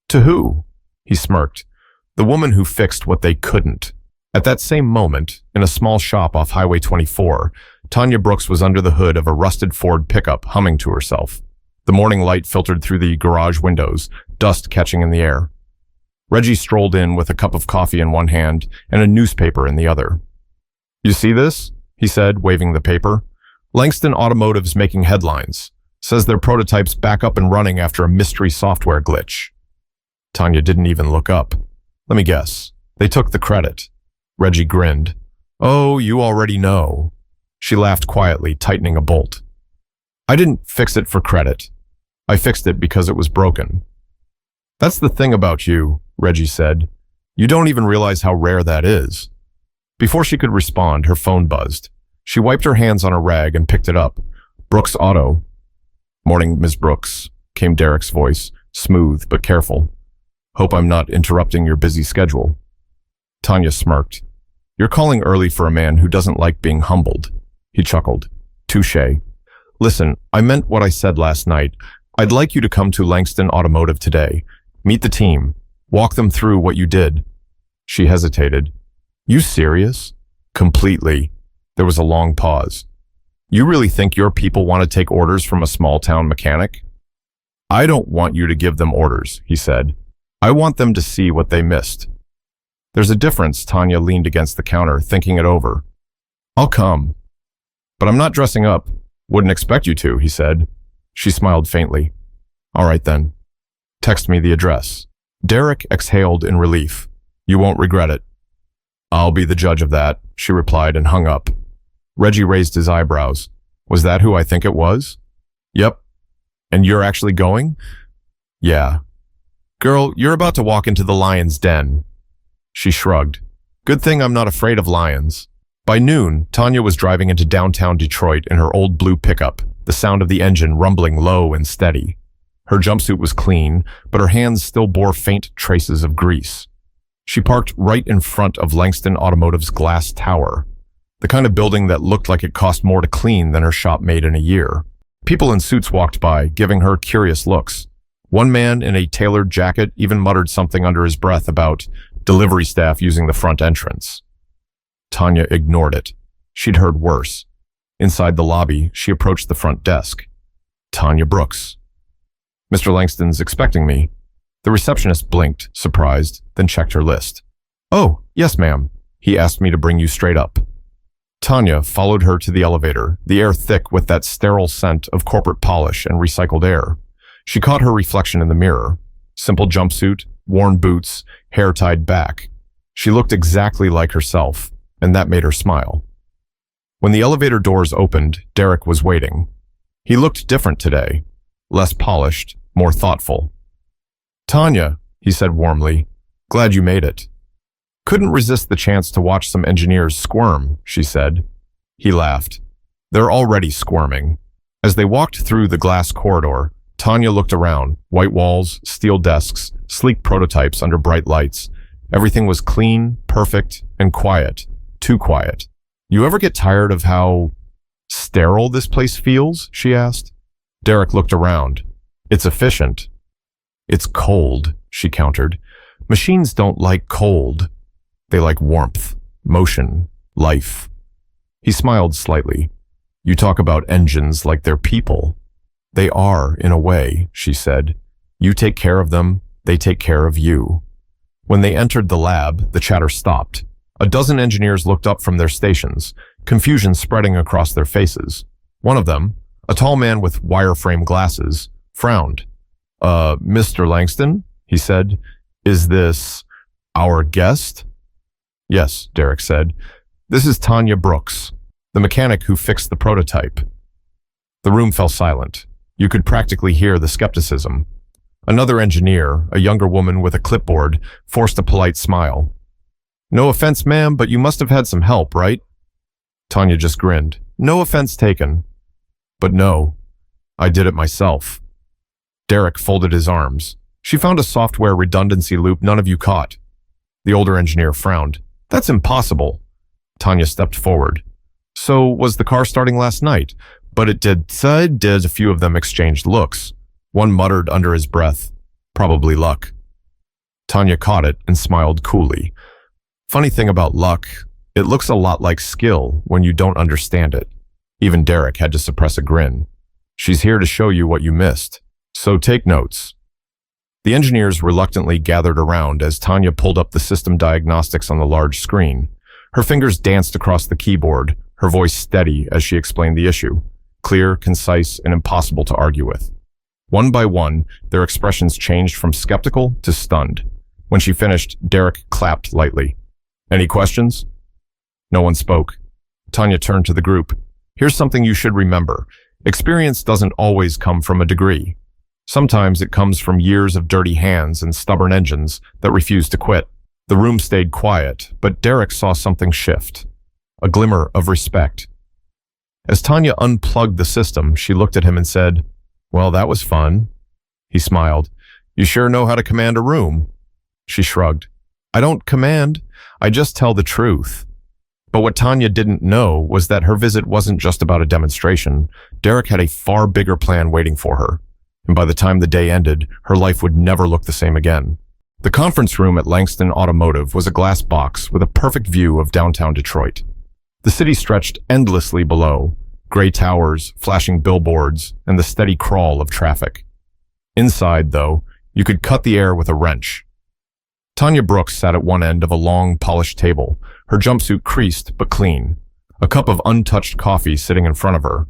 To who? He smirked. The woman who fixed what they couldn't. At that same moment, in a small shop off Highway 24, Tanya Brooks was under the hood of a rusted Ford pickup, humming to herself. The morning light filtered through the garage windows, dust catching in the air. Reggie strolled in with a cup of coffee in one hand and a newspaper in the other. You see this? He said, waving the paper. Langston Automotive's making headlines. Says their prototype's back up and running after a mystery software glitch. Tanya didn't even look up. Let me guess. They took the credit. Reggie grinned. Oh, you already know. She laughed quietly, tightening a bolt. I didn't fix it for credit. I fixed it because it was broken. That's the thing about you, Reggie said. You don't even realize how rare that is. Before she could respond, her phone buzzed. She wiped her hands on a rag and picked it up. Brooks Auto. Morning, Ms. Brooks, came Derrick's voice, smooth but careful. Hope I'm not interrupting your busy schedule. Tanya smirked. You're calling early for a man who doesn't like being humbled. He chuckled. Touché. Listen, I meant what I said last night. I'd like you to come to Langston Automotive today. Meet the team. Walk them through what you did. She hesitated. You serious? Completely. There was a long pause. You really think your people want to take orders from a small-town mechanic? I don't want you to give them orders, he said. I want them to see what they missed. There's a difference, Tanya leaned against the counter, thinking it over. I'll come. But I'm not dressing up. Wouldn't expect you to, he said. She smiled faintly. All right then. Text me the address. Derrick exhaled in relief. You won't regret it. I'll be the judge of that, she replied and hung up. Reggie raised his eyebrows. Was that who I think it was? Yep. And you're actually going? Yeah. Girl, you're about to walk into the lion's den. She shrugged. Good thing I'm not afraid of lions. By noon, Tanya was driving into downtown Detroit in her old blue pickup, the sound of the engine rumbling low and steady. Her jumpsuit was clean, but her hands still bore faint traces of grease. She parked right in front of Langston Automotive's glass tower, the kind of building that looked like it cost more to clean than her shop made in a year. People in suits walked by, giving her curious looks. One man in a tailored jacket even muttered something under his breath about delivery staff using the front entrance. Tanya ignored it. She'd heard worse. Inside the lobby, she approached the front desk. Tanya Brooks. Mr. Langston's expecting me. The receptionist blinked, surprised, then checked her list. Oh, yes, ma'am. He asked me to bring you straight up. Tanya followed her to the elevator, the air thick with that sterile scent of corporate polish and recycled air. She caught her reflection in the mirror. Simple jumpsuit, worn boots, hair tied back. She looked exactly like herself, and that made her smile. When the elevator doors opened, Derrick was waiting. He looked different today, less polished, more thoughtful. Tanya, he said warmly, glad you made it. Couldn't resist the chance to watch some engineers squirm, she said. He laughed. They're already squirming. As they walked through the glass corridor, Tanya looked around, white walls, steel desks, sleek prototypes under bright lights. Everything was clean, perfect, and quiet. Too quiet. You ever get tired of how sterile this place feels? She asked. Derrick looked around. It's efficient. It's cold, she countered. Machines don't like cold. They like warmth, motion, life. He smiled slightly. You talk about engines like they're people. They are, in a way, she said. You take care of them, they take care of you. When they entered the lab, the chatter stopped. A dozen engineers looked up from their stations, confusion spreading across their faces. One of them, a tall man with wireframe glasses, frowned. Mr. Langston, he said, is this our guest? Yes, Derrick said. This is Tanya Brooks, the mechanic who fixed the prototype. The room fell silent. You could practically hear the skepticism. Another engineer, a younger woman with a clipboard, forced a polite smile. No offense, ma'am, but you must have had some help, right? Tanya just grinned. No offense taken. But no, I did it myself. Derrick folded his arms. She found a software redundancy loop none of you caught. The older engineer frowned. That's impossible. Tanya stepped forward. So was the car starting last night? But it did. A few of them exchanged looks. One muttered under his breath, probably luck. Tanya caught it and smiled coolly. Funny thing about luck, it looks a lot like skill when you don't understand it. Even Derrick had to suppress a grin. She's here to show you what you missed. So take notes. The engineers reluctantly gathered around as Tanya pulled up the system diagnostics on the large screen. Her fingers danced across the keyboard, her voice steady as she explained the issue. Clear, concise, and impossible to argue with. One by one, their expressions changed from skeptical to stunned. When she finished, Derrick clapped lightly. Any questions? No one spoke. Tanya turned to the group. Here's something you should remember. Experience doesn't always come from a degree. Sometimes it comes from years of dirty hands and stubborn engines that refuse to quit. The room stayed quiet, but Derrick saw something shift. A glimmer of respect. As Tanya unplugged the system, she looked at him and said, "Well, that was fun." He smiled. "You sure know how to command a room." She shrugged. "I don't command, I just tell the truth." But what Tanya didn't know was that her visit wasn't just about a demonstration. Derrick had a far bigger plan waiting for her. And by the time the day ended, her life would never look the same again. The conference room at Langston Automotive was a glass box with a perfect view of downtown Detroit. The city stretched endlessly below, gray towers, flashing billboards, and the steady crawl of traffic. Inside, though, you could cut the air with a wrench. Tanya Brooks sat at one end of a long, polished table, her jumpsuit creased but clean, a cup of untouched coffee sitting in front of her.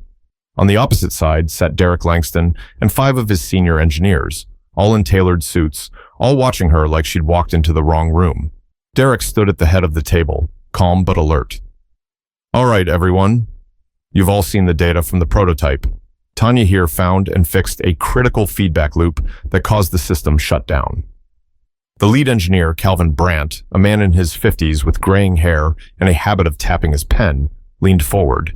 On the opposite side sat Derrick Langston and 5 of his senior engineers, all in tailored suits, all watching her like she'd walked into the wrong room. Derrick stood at the head of the table, calm but alert. "All right, everyone. You've all seen the data from the prototype. Tanya here found and fixed a critical feedback loop that caused the system shut down." The lead engineer, Calvin Brandt, a man in his 50s with graying hair and a habit of tapping his pen, leaned forward.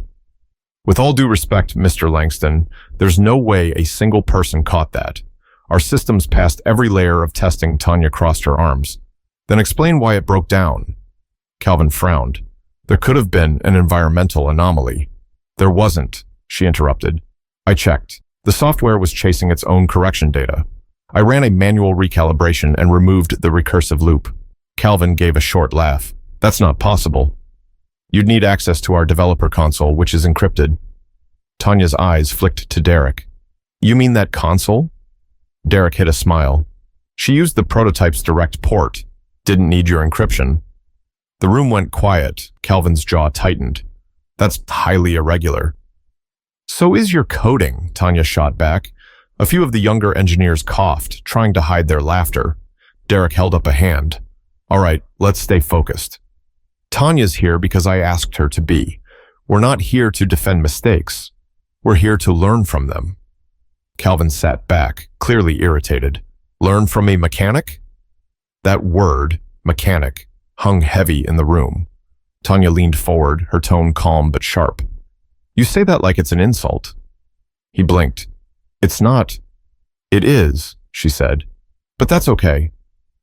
"With all due respect, Mr. Langston, there's no way a single person caught that. Our systems passed every layer of testing." Tanya crossed her arms. "Then explain why it broke down." Calvin frowned. "There could have been an environmental anomaly." "There wasn't," she interrupted. "I checked. The software was chasing its own correction data. I ran a manual recalibration and removed the recursive loop." Calvin gave a short laugh. "That's not possible. You'd need access to our developer console, which is encrypted." Tanya's eyes flicked to Derrick. "You mean that console?" Derrick hid a smile. "She used the prototype's direct port. Didn't need your encryption." The room went quiet. Calvin's jaw tightened. "That's highly irregular." "So is your coding," Tanya shot back. A few of the younger engineers coughed, trying to hide their laughter. Derrick held up a hand. "All right, let's stay focused. Tanya's here because I asked her to be. We're not here to defend mistakes. We're here to learn from them." Calvin sat back, clearly irritated. "Learn from a mechanic?" That word, mechanic, hung heavy in the room. Tanya leaned forward, her tone calm but sharp. "You say that like it's an insult." He blinked. "It's not." "It is," she said. "But that's okay.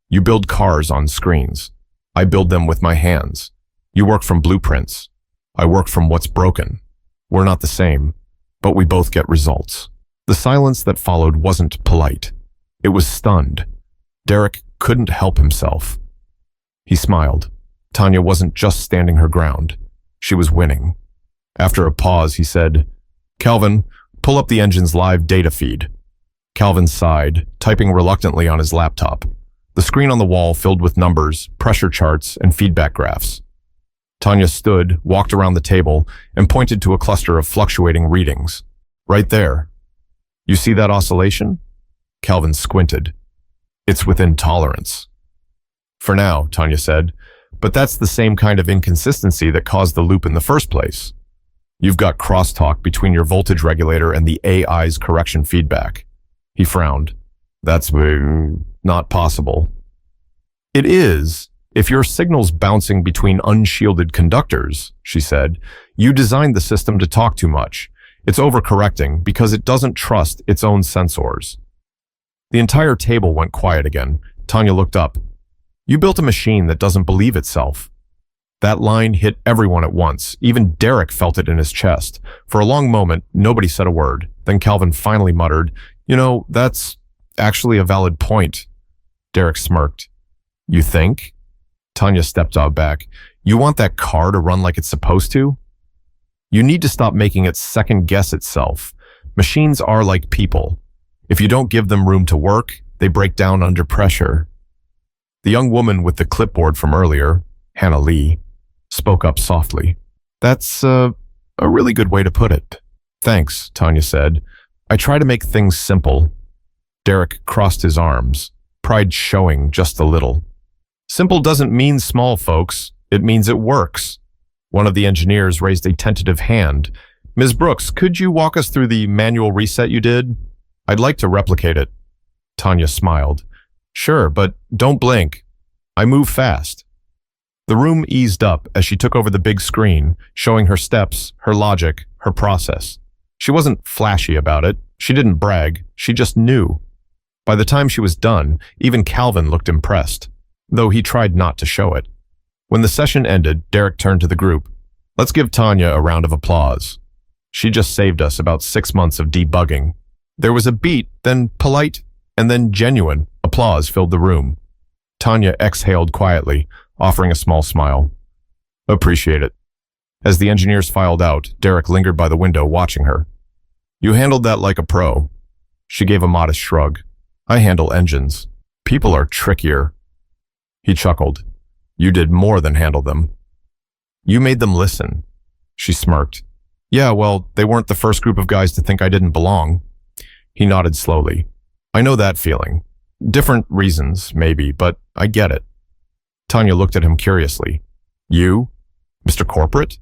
You build cars on screens. I build them with my hands. You work from blueprints. I work from what's broken. We're not the same, but we both get results." The silence that followed wasn't polite. It was stunned. Derrick couldn't help himself. He smiled. Tanya wasn't just standing her ground. She was winning. After a pause, he said, "Calvin, pull up the engine's live data feed." Calvin sighed, typing reluctantly on his laptop. The screen on the wall filled with numbers, pressure charts, and feedback graphs. Tanya stood, walked around the table, and pointed to a cluster of fluctuating readings. "Right there. You see that oscillation?" Calvin squinted. "It's within tolerance." "For now," Tanya said, "but that's the same kind of inconsistency that caused the loop in the first place. You've got crosstalk between your voltage regulator and the AI's correction feedback." He frowned. "That's not possible." "It is, if your signal's bouncing between unshielded conductors," she said. "You designed the system to talk too much. It's overcorrecting because it doesn't trust its own sensors." The entire table went quiet again. Tanya looked up. "You built a machine that doesn't believe itself." That line hit everyone at once. Even Derrick felt it in his chest. For a long moment, nobody said a word. Then Calvin finally muttered, "You know, that's actually a valid point." Derrick smirked. "You think?" Tanya stepped back. "You want that car to run like it's supposed to? You need to stop making it second-guess itself. Machines are like people. If you don't give them room to work, they break down under pressure." The young woman with the clipboard from earlier, Hannah Lee, spoke up softly. "That's a really good way to put it." "Thanks," Tanya said. "I try to make things simple." Derrick crossed his arms, pride showing just a little. Simple doesn't mean small, folks. It means it works. One of the engineers raised a tentative hand. Ms. Brooks, could you walk us through the manual reset you did? I'd like to replicate it. Tanya smiled. Sure, but don't blink. I move fast. The room eased up as she took over the big screen, showing her steps, her logic, her process. She wasn't flashy about it. She didn't brag. She just knew. By the time she was done, even Calvin looked impressed, though he tried not to show it. When the session ended, Derrick turned to the group. Let's give Tanya a round of applause. She just saved us about 6 months of debugging. There was a beat, then polite, and then genuine applause filled the room. Tanya exhaled quietly, offering a small smile. Appreciate it. As the engineers filed out, Derrick lingered by the window watching her. You handled that like a pro. She gave a modest shrug. I handle engines. People are trickier. He chuckled. You did more than handle them. You made them listen. She smirked. Yeah, well, they weren't the first group of guys to think I didn't belong. He nodded slowly. I know that feeling. Different reasons, maybe, but I get it. Tanya looked at him curiously. You? Mr. Corporate?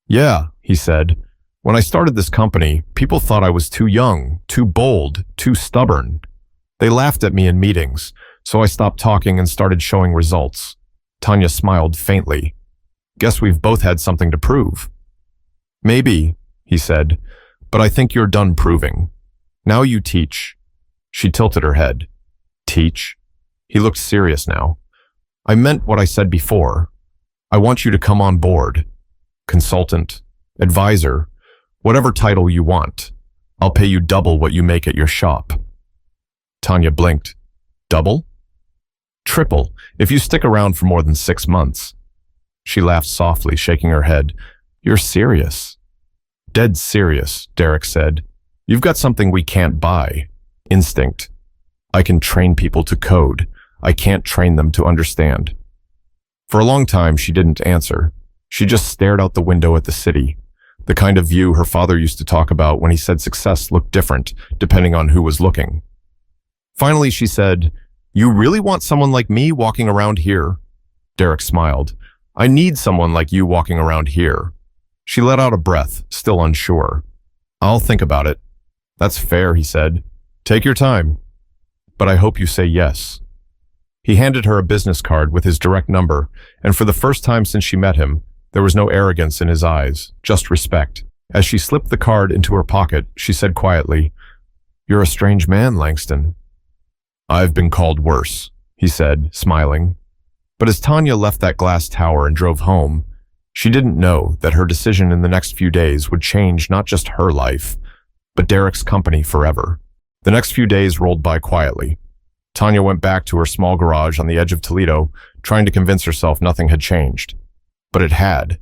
Yeah, he said. When I started this company, people thought I was too young, too bold, too stubborn. They laughed at me in meetings, so I stopped talking and started showing results. Tanya smiled faintly. Guess we've both had something to prove. Maybe, he said, but I think you're done proving. Now you teach. She tilted her head. Teach? He looked serious now. I meant what I said before. I want you to come on board. Consultant, advisor, whatever title you want. I'll pay you double what you make at your shop. Tanya blinked. Double? Triple, if you stick around for more than 6 months. She laughed softly, shaking her head. You're serious. Dead serious, Derrick said. You've got something we can't buy. Instinct. I can train people to code. I can't train them to understand. For a long time, she didn't answer. She just stared out the window at the city, the kind of view her father used to talk about when he said success looked different depending on who was looking. Finally, she said, You really want someone like me walking around here? Derrick smiled. I need someone like you walking around here. She let out a breath, still unsure. I'll think about it. That's fair, he said. Take your time. But I hope you say yes. He handed her a business card with his direct number, and for the first time since she met him, there was no arrogance in his eyes, just respect. As she slipped the card into her pocket, she said quietly, You're a strange man, Langston. I've been called worse, he said, smiling. But as Tanya left that glass tower and drove home, she didn't know that her decision in the next few days would change not just her life, but Derrick's company forever. The next few days rolled by quietly. Tanya went back to her small garage on the edge of Toledo, trying to convince herself nothing had changed. But it had.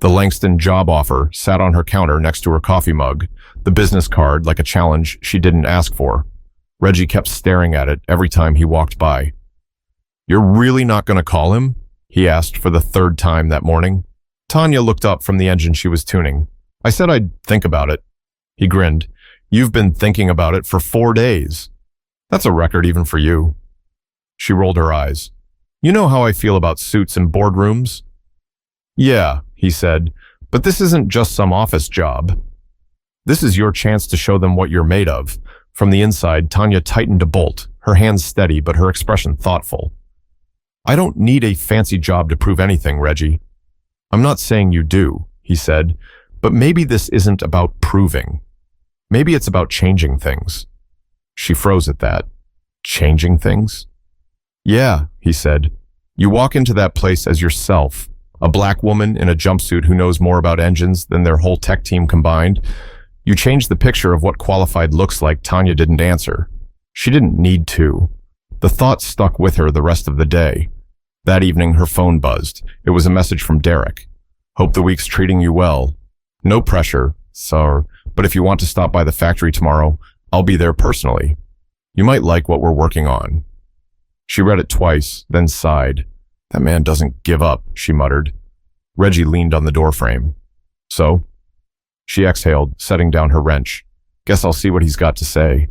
The Langston job offer sat on her counter next to her coffee mug, the business card like a challenge she didn't ask for. Reggie kept staring at it every time he walked by. You're really not going to call him? He asked for the 3rd time that morning. Tanya looked up from the engine she was tuning. I said I'd think about it. He grinned. You've been thinking about it for 4 days. That's a record even for you. She rolled her eyes. You know how I feel about suits and boardrooms? Yeah, he said, but this isn't just some office job. This is your chance to show them what you're made of. From the inside, Tanya tightened a bolt, her hands steady but her expression thoughtful. I don't need a fancy job to prove anything, Reggie. I'm not saying you do, he said, but maybe this isn't about proving. Maybe it's about changing things. She froze at that. Changing things? Yeah, he said. You walk into that place as yourself, a black woman in a jumpsuit who knows more about engines than their whole tech team combined. You change the picture of what qualified looks like. Tanya didn't answer. She didn't need to. The thought stuck with her the rest of the day. That evening, her phone buzzed. It was a message from Derrick. Hope the week's treating you well. No pressure, sir, but if you want to stop by the factory tomorrow, I'll be there personally. You might like what we're working on. She read it twice, then sighed. That man doesn't give up, she muttered. Reggie leaned on the doorframe. So? She exhaled, setting down her wrench. Guess I'll see what he's got to say.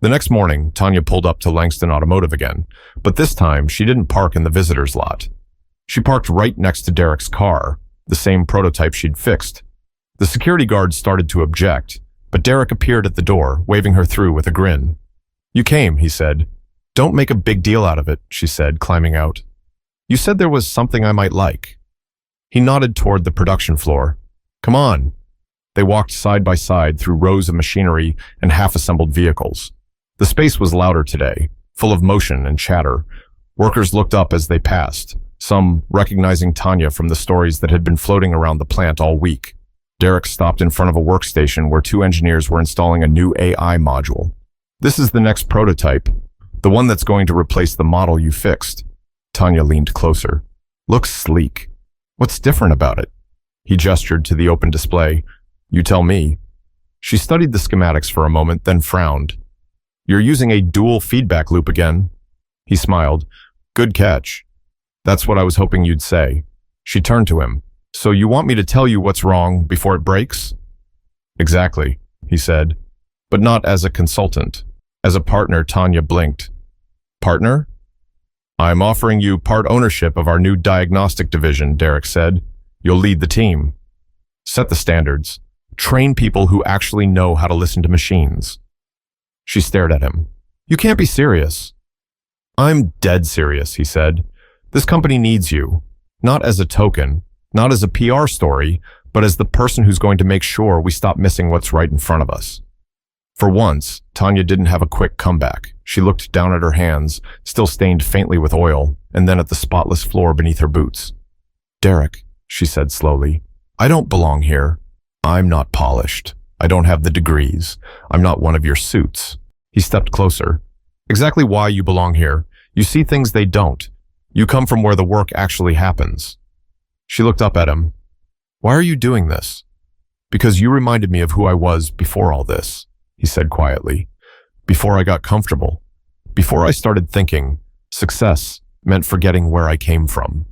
The next morning, Tanya pulled up to Langston Automotive again, but this time she didn't park in the visitor's lot. She parked right next to Derrick's car, the same prototype she'd fixed. The security guard started to object, but Derrick appeared at the door, waving her through with a grin. "You came," he said. "Don't make a big deal out of it," she said, climbing out. "You said there was something I might like." He nodded toward the production floor. "Come on." They walked side by side through rows of machinery and half-assembled vehicles. The space was louder today, full of motion and chatter. Workers looked up as they passed, some recognizing Tanya from the stories that had been floating around the plant all week. Derrick stopped in front of a workstation where two engineers were installing a new AI module. "This is the next prototype, the one that's going to replace the model you fixed." Tanya leaned closer. "Looks sleek. What's different about it?" He gestured to the open display. "You tell me." She studied the schematics for a moment, then frowned. "You're using a dual feedback loop again." He smiled. "Good catch. That's what I was hoping you'd say." She turned to him. "So you want me to tell you what's wrong before it breaks?" "Exactly," he said. "But not as a consultant. As a partner." Tanya blinked. "Partner?" "I'm offering you part ownership of our new diagnostic division," Derrick said. "You'll lead the team. Set the standards. Train people who actually know how to listen to machines." She stared at him. "You can't be serious." "I'm dead serious," he said. "This company needs you. Not as a token, not as a PR story, but as the person who's going to make sure we stop missing what's right in front of us." For once, Tanya didn't have a quick comeback. She looked down at her hands, still stained faintly with oil, and then at the spotless floor beneath her boots. "Derrick," she said slowly, "I don't belong here. I'm not polished. I don't have the degrees. I'm not one of your suits." He stepped closer. "Exactly why you belong here. You see things they don't. You come from where the work actually happens." She looked up at him. "Why are you doing this?" "Because you reminded me of who I was before all this," he said quietly. "Before I got comfortable. Before I started thinking success meant forgetting where I came from."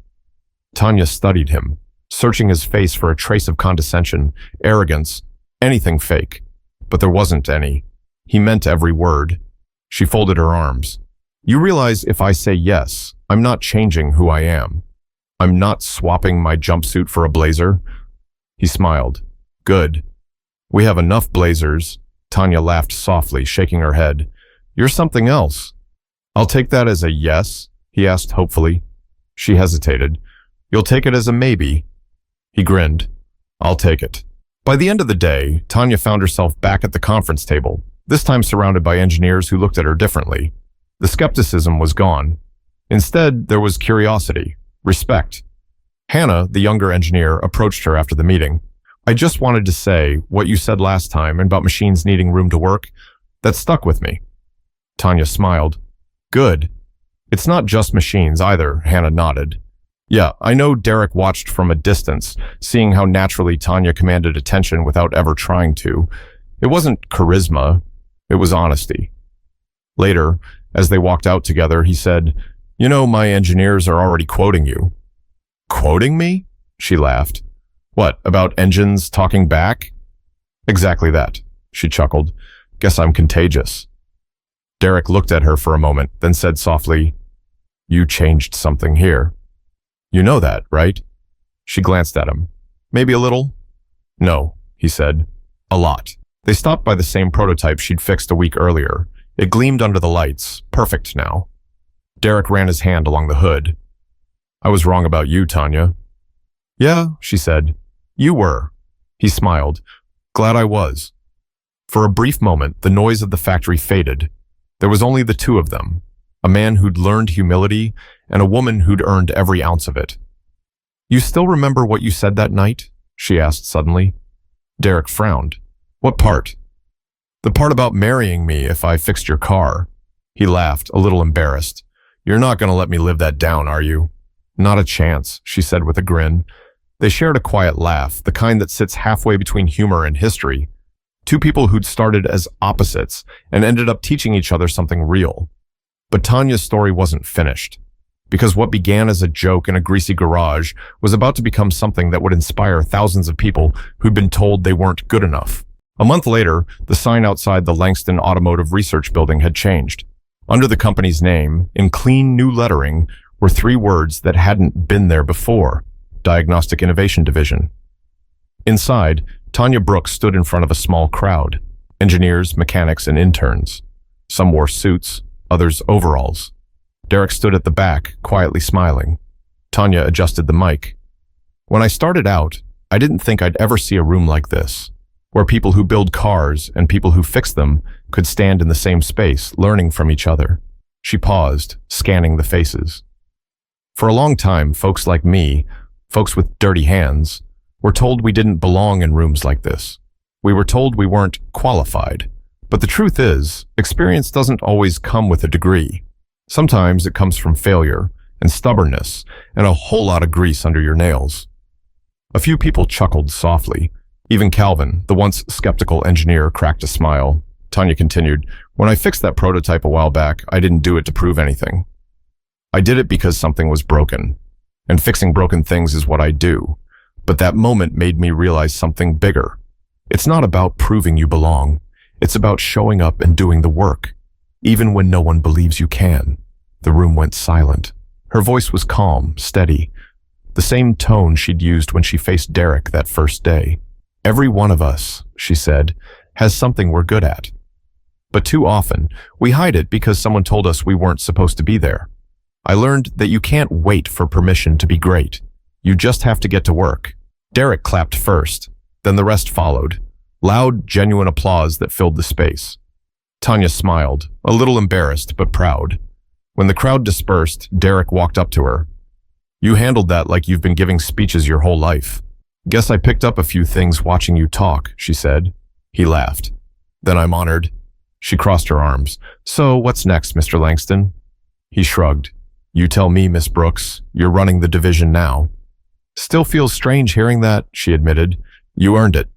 Tanya studied him, searching his face for a trace of condescension, arrogance, anything fake. But there wasn't any. He meant every word. She folded her arms. "You realize if I say yes, I'm not changing who I am. I'm not swapping my jumpsuit for a blazer." He smiled. "Good. We have enough blazers." Tanya laughed softly, shaking her head. "You're something else." "I'll take that as a yes?" he asked hopefully. She hesitated. "You'll take it as a maybe?" He grinned. "I'll take it." By the end of the day, Tanya found herself back at the conference table, this time surrounded by engineers who looked at her differently. The skepticism was gone. Instead, there was curiosity, respect. Hannah, the younger engineer, approached her after the meeting. "I just wanted to say what you said last time about machines needing room to work. That stuck with me." Tanya smiled. "Good. It's not just machines either," Hannah nodded. "Yeah, I know Derrick watched from a distance, seeing how naturally Tanya commanded attention without ever trying to. It wasn't charisma, it was honesty." Later, as they walked out together, he said, "You know, my engineers are already quoting you." "Quoting me?" She laughed. "What, about engines talking back?" "Exactly that," she chuckled. "Guess I'm contagious." Derrick looked at her for a moment, then said softly, "You changed something here. You know that, right?" She glanced at him. "Maybe a little?" "No," he said. "A lot." They stopped by the same prototype she'd fixed a week earlier. It gleamed under the lights, perfect now. Derrick ran his hand along the hood. "I was wrong about you, Tanya." "Yeah," she said. "You were." He smiled. "Glad I was." For a brief moment, the noise of the factory faded. There was only the two of them, a man who'd learned humility and a woman who'd earned every ounce of it. "You still remember what you said that night?" she asked suddenly. Derrick frowned. "What part?" "The part about marrying me if I fixed your car." He laughed, a little embarrassed. "You're not going to let me live that down, are you?" "Not a chance," she said with a grin. They shared a quiet laugh, the kind that sits halfway between humor and history. Two people who'd started as opposites and ended up teaching each other something real. But Tanya's story wasn't finished, because what began as a joke in a greasy garage was about to become something that would inspire thousands of people who'd been told they weren't good enough. A month later, the sign outside the Langston Automotive Research Building had changed. Under the company's name, in clean new lettering, were 3 words that hadn't been there before: Diagnostic Innovation Division. Inside, Tanya Brooks stood in front of a small crowd: engineers, mechanics, and interns. Some wore suits, others overalls. Derrick stood at the back, quietly smiling. Tanya adjusted the mic. When I started out, I didn't think I'd ever see a room like this, where people who build cars and people who fix them could stand in the same space, learning from each other. She paused, scanning the faces. For a long time, folks like me, folks with dirty hands, were told we didn't belong in rooms like this. We were told we weren't qualified. But the truth is, experience doesn't always come with a degree. Sometimes it comes from failure and stubbornness and a whole lot of grease under your nails. A few people chuckled softly. Even Calvin, the once skeptical engineer, cracked a smile. Tanya continued, "When I fixed that prototype a while back, I didn't do it to prove anything. I did it because something was broken. And fixing broken things is what I do. But that moment made me realize something bigger. It's not about proving you belong. It's about showing up and doing the work, even when no one believes you can." The room went silent. Her voice was calm, steady, the same tone she'd used when she faced Derrick that first day. "Every one of us," she said, "has something we're good at. But too often, we hide it because someone told us we weren't supposed to be there. I learned that you can't wait for permission to be great. You just have to get to work." Derrick clapped first, then the rest followed. Loud, genuine applause that filled the space. Tanya smiled, a little embarrassed but proud. When the crowd dispersed, Derrick walked up to her. "You handled that like you've been giving speeches your whole life. Guess I picked up a few things watching you talk," she said. He laughed. "Then I'm honored." She crossed her arms. "So what's next, Mr. Langston?" He shrugged. "You tell me, Miss Brooks. You're running the division now." "Still feels strange hearing that," she admitted. "You earned it."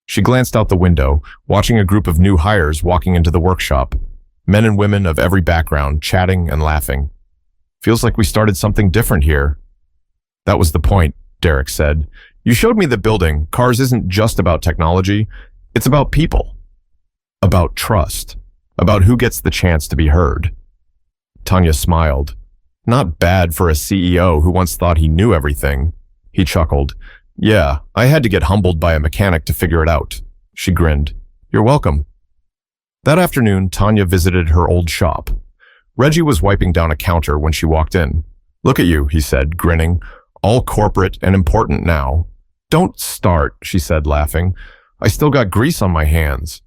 She glanced out the window, watching a group of new hires walking into the workshop. Men and women of every background, chatting and laughing. "Feels like we started something different here." "That was the point," Derrick said. "You showed me that building cars isn't just about technology. It's about people. About trust. About who gets the chance to be heard." Tanya smiled. "Not bad for a CEO who once thought he knew everything." He chuckled. "Yeah, I had to get humbled by a mechanic to figure it out." She grinned. "You're welcome." That afternoon, Tanya visited her old shop. Reggie was wiping down a counter when she walked in. "Look at you," he said, grinning. "All corporate and important now." "Don't start," she said, laughing. "I still got grease on my hands."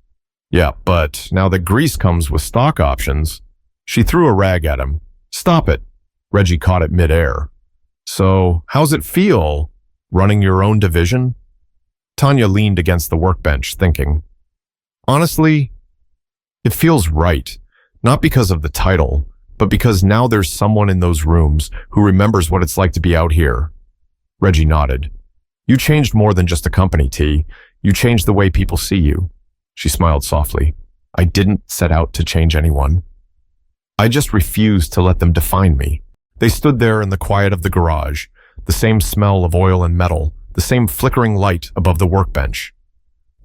"Yeah, but now the grease comes with stock options." She threw a rag at him. "Stop it." Reggie caught it midair. "So, how's it feel, running your own division?" Tanya leaned against the workbench, thinking. "Honestly, it feels right. Not because of the title, but because now there's someone in those rooms who remembers what it's like to be out here." Reggie nodded. "You changed more than just a company, T. You changed the way people see you." She smiled softly. "I didn't set out to change anyone. I just refused to let them define me." They stood there in the quiet of the garage, the same smell of oil and metal, the same flickering light above the workbench.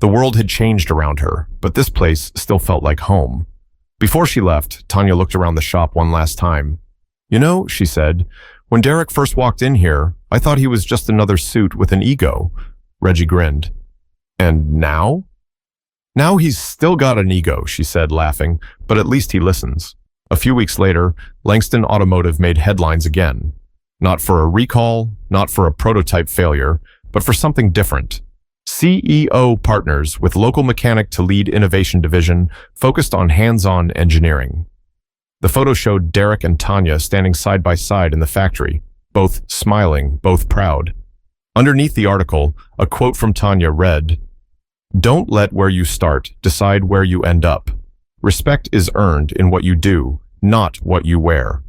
The world had changed around her, but this place still felt like home. Before she left, Tanya looked around the shop one last time. "You know," she said, "when Derrick first walked in here, I thought he was just another suit with an ego." Reggie grinned. "And now?" "Now he's still got an ego," she said, laughing, "but at least he listens." A few weeks later, Langston Automotive made headlines again. Not for a recall, not for a prototype failure, but for something different. CEO partners with local mechanic to lead innovation division focused on hands-on engineering. The photo showed Derrick and Tanya standing side by side in the factory, both smiling, both proud. Underneath the article, a quote from Tanya read, "Don't let where you start decide where you end up. Respect is earned in what you do, not what you wear."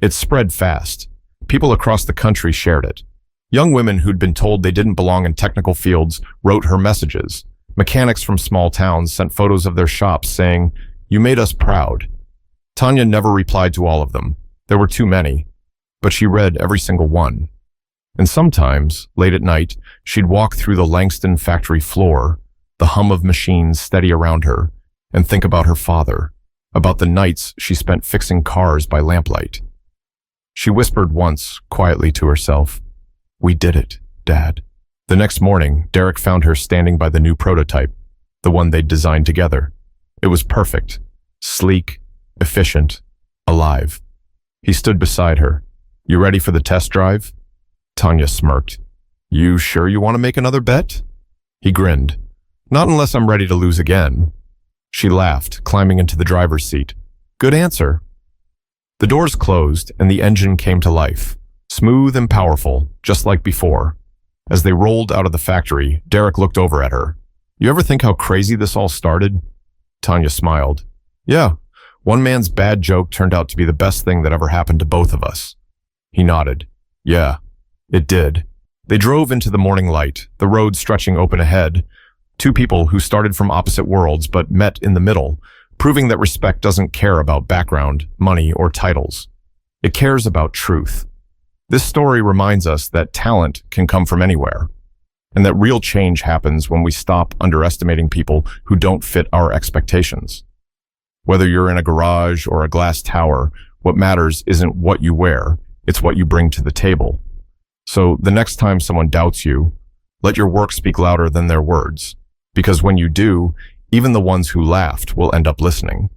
It spread fast. People across the country shared it. Young women who'd been told they didn't belong in technical fields wrote her messages. Mechanics from small towns sent photos of their shops saying, "You made us proud." Tanya never replied to all of them. There were too many. But she read every single one. And sometimes, late at night, she'd walk through the Langston factory floor, the hum of machines steady around her, and think about her father, about the nights she spent fixing cars by lamplight. She whispered once, quietly to herself, "We did it, Dad." The next morning, Derrick found her standing by the new prototype, the one they'd designed together. It was perfect, sleek, efficient, alive. He stood beside her. "You ready for the test drive?" Tanya smirked. "You sure you want to make another bet?" He grinned. "Not unless I'm ready to lose again." She laughed, climbing into the driver's seat. "Good answer." The doors closed and the engine came to life, smooth and powerful, just like before. As they rolled out of the factory, Derrick looked over at her. "You ever think how crazy this all started?" Tanya smiled. "Yeah, one man's bad joke turned out to be the best thing that ever happened to both of us." He nodded. "Yeah, it did." They drove into the morning light, the road stretching open ahead. Two people who started from opposite worlds but met in the middle, proving that respect doesn't care about background, money, or titles. It cares about truth. This story reminds us that talent can come from anywhere, and that real change happens when we stop underestimating people who don't fit our expectations. Whether you're in a garage or a glass tower, what matters isn't what you wear, it's what you bring to the table. So the next time someone doubts you, let your work speak louder than their words, because when you do, even the ones who laughed will end up listening.